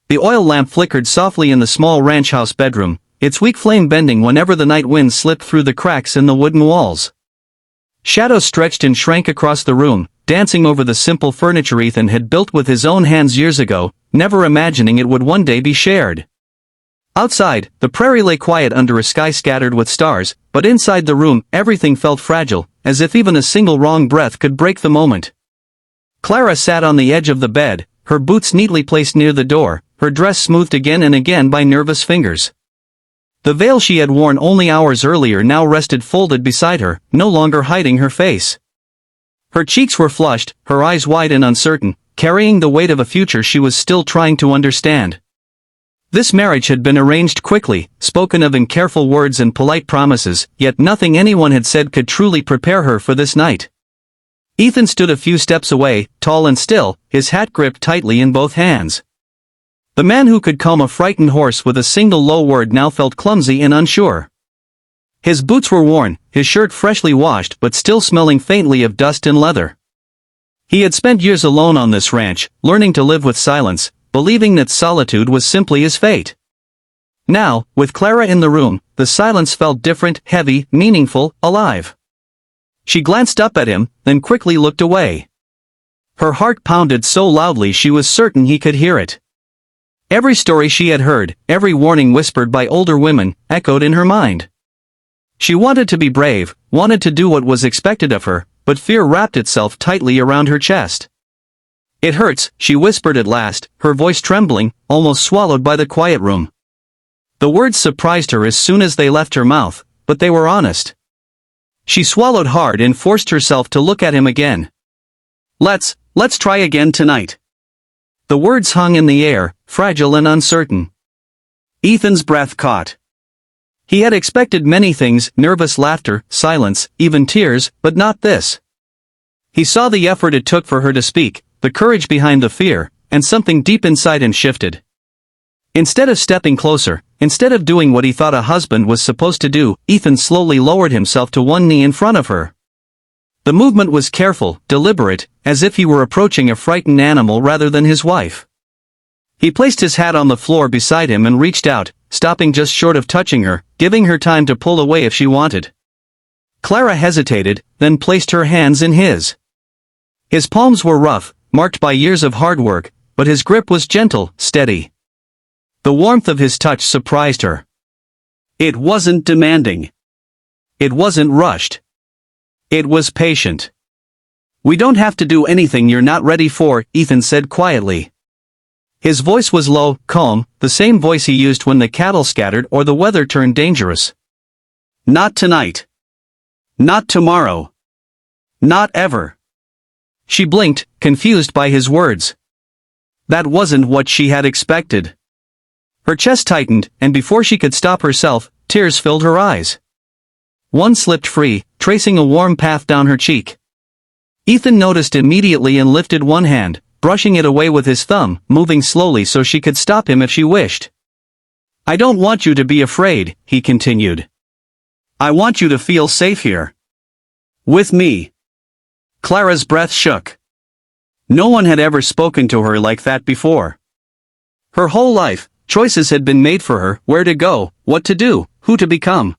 The oil lamp flickered softly in the small ranch house bedroom, its weak flame bending whenever the night wind slipped through the cracks in the wooden walls. Shadows stretched and shrank across the room, dancing over the simple furniture Ethan had built with his own hands years ago, never imagining it would one day be shared. Outside, the prairie lay quiet under a sky scattered with stars, but inside the room, everything felt fragile, as if even a single wrong breath could break the moment. Clara sat on the edge of the bed, her boots neatly placed near the door, her dress smoothed again and again by nervous fingers. The veil she had worn only hours earlier now rested folded beside her, no longer hiding her face. Her cheeks were flushed, her eyes wide and uncertain, carrying the weight of a future she was still trying to understand. This marriage had been arranged quickly, spoken of in careful words and polite promises, yet nothing anyone had said could truly prepare her for this night. Ethan stood a few steps away, tall and still, his hat gripped tightly in both hands. The man who could calm a frightened horse with a single low word now felt clumsy and unsure. His boots were worn, his shirt freshly washed but still smelling faintly of dust and leather. He had spent years alone on this ranch, learning to live with silence, believing that solitude was simply his fate. Now, with Clara in the room, the silence felt different, heavy, meaningful, alive. She glanced up at him, then quickly looked away. Her heart pounded so loudly she was certain he could hear it. Every story she had heard, every warning whispered by older women, echoed in her mind. She wanted to be brave, wanted to do what was expected of her, but fear wrapped itself tightly around her chest. "It hurts," she whispered at last, her voice trembling, almost swallowed by the quiet room. The words surprised her as soon as they left her mouth, but they were honest. She swallowed hard and forced herself to look at him again. Let's try again tonight." The words hung in the air, fragile and uncertain. Ethan's breath caught. He had expected many things, nervous laughter, silence, even tears, but not this. He saw the effort it took for her to speak, the courage behind the fear, and something deep inside him shifted. Instead of stepping closer, instead of doing what he thought a husband was supposed to do, Ethan slowly lowered himself to one knee in front of her. The movement was careful, deliberate, as if he were approaching a frightened animal rather than his wife. He placed his hat on the floor beside him and reached out, stopping just short of touching her, giving her time to pull away if she wanted. Clara hesitated, then placed her hands in his. His palms were rough, marked by years of hard work, but his grip was gentle, steady. The warmth of his touch surprised her. It wasn't demanding. It wasn't rushed. It was patient. "We don't have to do anything you're not ready for," Ethan said quietly. His voice was low, calm, the same voice he used when the cattle scattered or the weather turned dangerous. "Not tonight. Not tomorrow. Not ever." She blinked, confused by his words. That wasn't what she had expected. Her chest tightened, and before she could stop herself, tears filled her eyes. One slipped free, tracing a warm path down her cheek. Ethan noticed immediately and lifted one hand, brushing it away with his thumb, moving slowly so she could stop him if she wished. "I don't want you to be afraid," he continued. "I want you to feel safe here. With me." Clara's breath shook. No one had ever spoken to her like that before. Her whole life, choices had been made for her, where to go, what to do, who to become.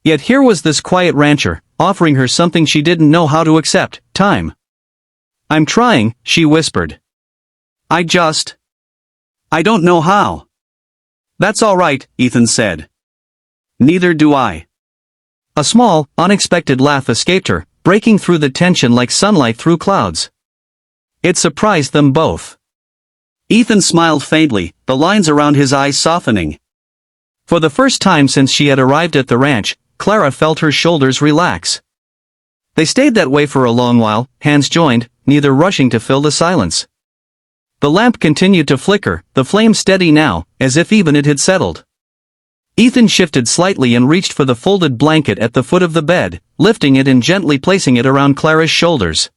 Yet here was this quiet rancher, offering her something she didn't know how to accept, time. "I'm trying," she whispered. I don't know how." "That's all right," Ethan said. "Neither do I." A small, unexpected laugh escaped her, breaking through the tension like sunlight through clouds. It surprised them both. Ethan smiled faintly, the lines around his eyes softening. For the first time since she had arrived at the ranch, Clara felt her shoulders relax. They stayed that way for a long while, hands joined, neither rushing to fill the silence. The lamp continued to flicker, the flame steady now, as if even it had settled. Ethan shifted slightly and reached for the folded blanket at the foot of the bed, lifting it and gently placing it around Clara's shoulders.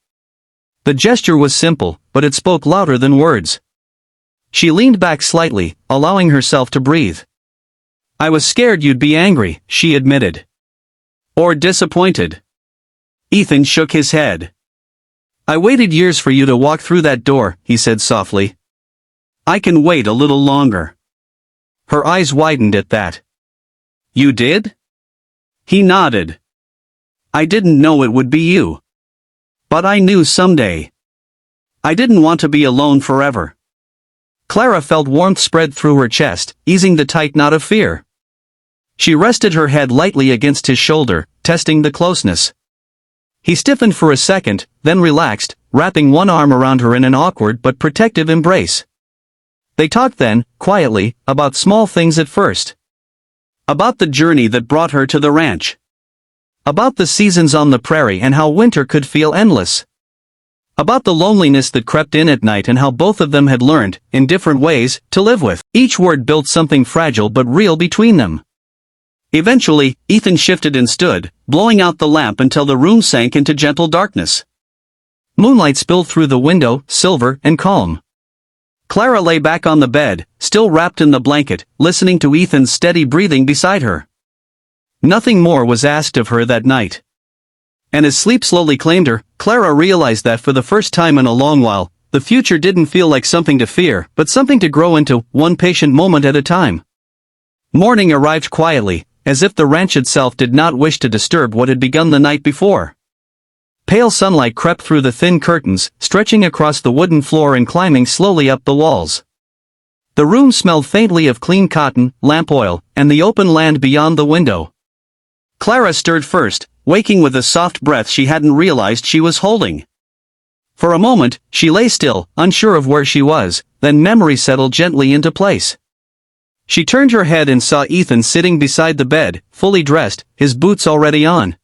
The gesture was simple, but it spoke louder than words. She leaned back slightly, allowing herself to breathe. "I was scared you'd be angry," she admitted. "Or disappointed." Ethan shook his head. "I waited years for you to walk through that door," he said softly. I can wait a little longer." Her eyes widened at that. "You did?" He nodded. "I didn't know it would be you. But I knew someday. I didn't want to be alone forever." Clara felt warmth spread through her chest, easing the tight knot of fear. She rested her head lightly against his shoulder, testing the closeness. He stiffened for a second, then relaxed, wrapping one arm around her in an awkward but protective embrace. They talked then, quietly, about small things at first. About the journey that brought her to the ranch. About the seasons on the prairie and how winter could feel endless. About the loneliness that crept in at night and how both of them had learned, in different ways, to live with. Each word built something fragile but real between them. Eventually, Ethan shifted and stood, blowing out the lamp until the room sank into gentle darkness. Moonlight spilled through the window, silver and calm. Clara lay back on the bed, still wrapped in the blanket, listening to Ethan's steady breathing beside her. Nothing more was asked of her that night. And as sleep slowly claimed her, Clara realized that for the first time in a long while, the future didn't feel like something to fear, but something to grow into, one patient moment at a time. Morning arrived quietly, as if the ranch itself did not wish to disturb what had begun the night before. Pale sunlight crept through the thin curtains, stretching across the wooden floor and climbing slowly up the walls. The room smelled faintly of clean cotton, lamp oil, and the open land beyond the window. Clara stirred first, waking with a soft breath she hadn't realized she was holding. For a moment, she lay still, unsure of where she was, then memory settled gently into place. She turned her head and saw Ethan sitting beside the bed, fully dressed, his boots already on.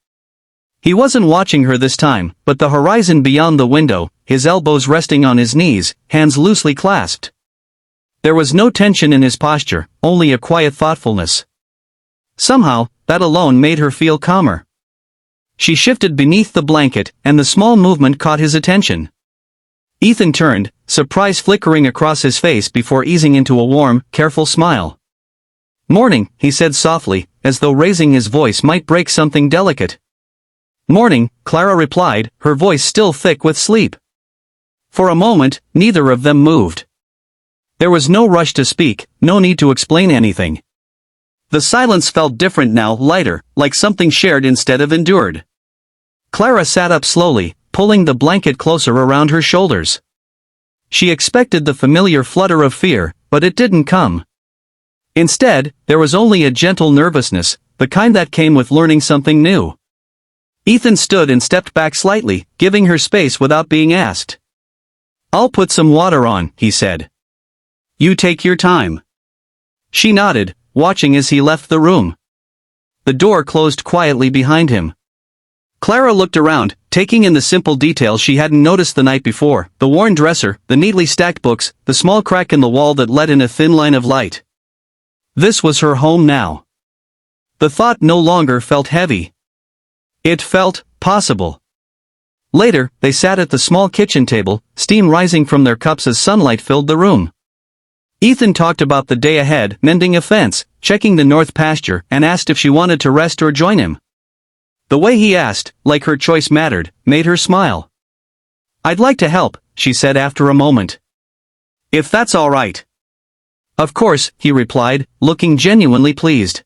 He wasn't watching her this time, but the horizon beyond the window, his elbows resting on his knees, hands loosely clasped. There was no tension in his posture, only a quiet thoughtfulness. Somehow, that alone made her feel calmer. She shifted beneath the blanket, and the small movement caught his attention. Ethan turned, surprise flickering across his face before easing into a warm, careful smile. "Morning," he said softly, as though raising his voice might break something delicate. "Morning," Clara replied, her voice still thick with sleep. For a moment, neither of them moved. There was no rush to speak, no need to explain anything. The silence felt different now, lighter, like something shared instead of endured. Clara sat up slowly, pulling the blanket closer around her shoulders. She expected the familiar flutter of fear, but it didn't come. Instead, there was only a gentle nervousness, the kind that came with learning something new. Ethan stood and stepped back slightly, giving her space without being asked. "I'll put some water on," he said. "You take your time." She nodded, watching as he left the room. The door closed quietly behind him. Clara looked around, taking in the simple details she hadn't noticed the night before, the worn dresser, the neatly stacked books, the small crack in the wall that let in a thin line of light. This was her home now. The thought no longer felt heavy. It felt possible. Later, they sat at the small kitchen table, steam rising from their cups as sunlight filled the room. Ethan talked about the day ahead, mending a fence, checking the north pasture, and asked if she wanted to rest or join him. The way he asked, like her choice mattered, made her smile. "I'd like to help," she said after a moment. "If that's all right." "Of course," he replied, looking genuinely pleased.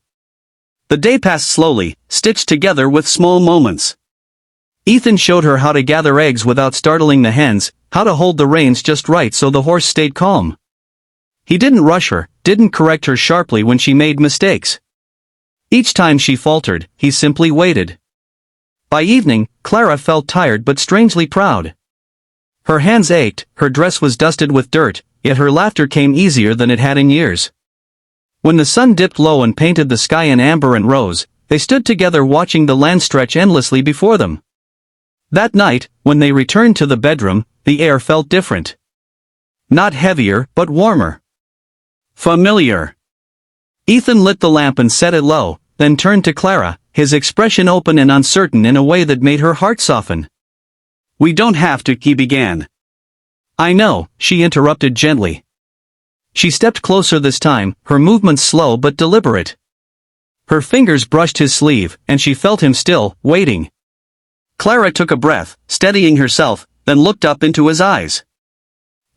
The day passed slowly, stitched together with small moments. Ethan showed her how to gather eggs without startling the hens, how to hold the reins just right so the horse stayed calm. He didn't rush her, didn't correct her sharply when she made mistakes. Each time she faltered, he simply waited. By evening, Clara felt tired but strangely proud. Her hands ached, her dress was dusted with dirt, yet her laughter came easier than it had in years. When the sun dipped low and painted the sky in amber and rose, they stood together watching the land stretch endlessly before them. That night, when they returned to the bedroom, the air felt different. Not heavier, but warmer. Familiar. Ethan lit the lamp and set it low, then turned to Clara, his expression open and uncertain in a way that made her heart soften. "We don't have to," he began. "I know," she interrupted gently. She stepped closer this time, her movements slow but deliberate. Her fingers brushed his sleeve, and she felt him still, waiting. Clara took a breath, steadying herself, then looked up into his eyes.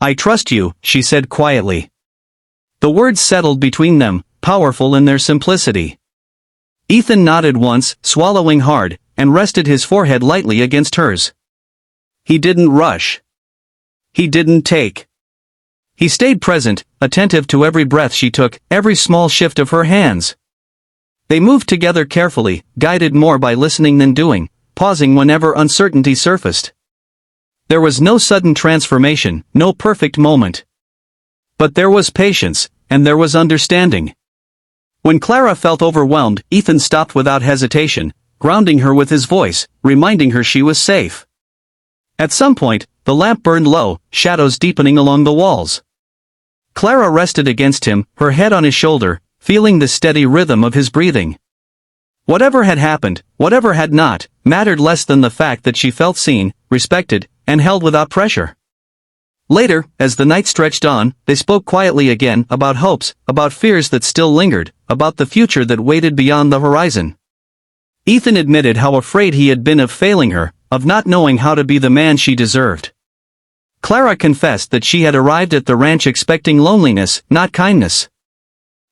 "I trust you," she said quietly. The words settled between them, powerful in their simplicity. Ethan nodded once, swallowing hard, and rested his forehead lightly against hers. He didn't rush. He didn't take. He stayed present, attentive to every breath she took, every small shift of her hands. They moved together carefully, guided more by listening than doing, pausing whenever uncertainty surfaced. There was no sudden transformation, no perfect moment. But there was patience, and there was understanding. When Clara felt overwhelmed, Ethan stopped without hesitation, grounding her with his voice, reminding her she was safe. At some point, the lamp burned low, shadows deepening along the walls. Clara rested against him, her head on his shoulder, feeling the steady rhythm of his breathing. Whatever had happened, whatever had not, mattered less than the fact that she felt seen, respected, and held without pressure. Later, as the night stretched on, they spoke quietly again about hopes, about fears that still lingered, about the future that waited beyond the horizon. Ethan admitted how afraid he had been of failing her, of not knowing how to be the man she deserved. Clara confessed that she had arrived at the ranch expecting loneliness, not kindness.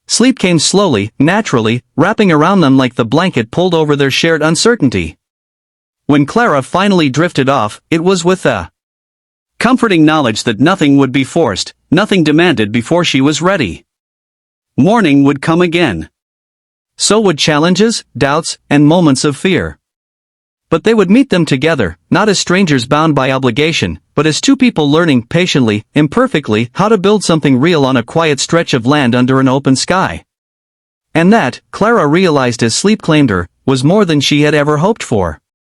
Sleep came slowly, naturally, wrapping around them like the blanket pulled over their shared uncertainty. When Clara finally drifted off, it was with a comforting knowledge that nothing would be forced, nothing demanded before she was ready. Morning would come again. So would challenges, doubts, and moments of fear. But they would meet them together, not as strangers bound by obligation, but as two people learning patiently, imperfectly, how to build something real on a quiet stretch of land under an open sky. And that, Clara realized as sleep claimed her, was more than she had ever hoped for.